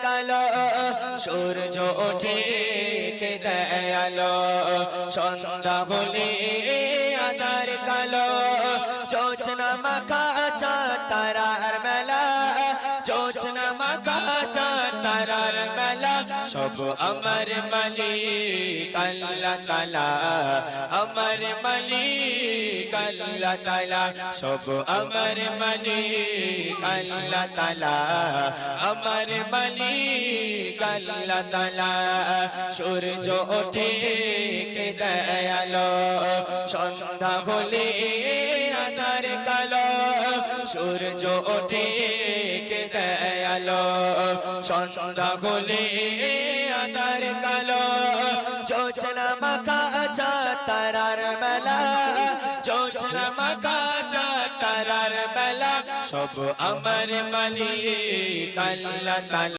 কালো সূর্য ওঠে কে দয়ালো সন্ধ্যা হলে আধার কালো জোছনা মাখা চাঁদ তারার মেলা জোছনা মাখা চাঁদ তারার মেলা সব আমার মালিক আল্লাহ তাআলা আমার মালিক আল্লাহ তাআলা সব আমার মালিক আল্লাহ তাআলা আমার মালিক আল্লাহ তাআলা সূর্য ওঠে কে দয়ালো সন্ধ্যা হলে আধার কালো সূর্য ওঠে কে দয়ালো সন্ধ্যা হলে আধার কালো জোছনা মাখা চাঁদ তারার মেলা জোছনা মাখা চাঁদ তারার মেলা সব আমার মালিক আল্লাহ তাআলা।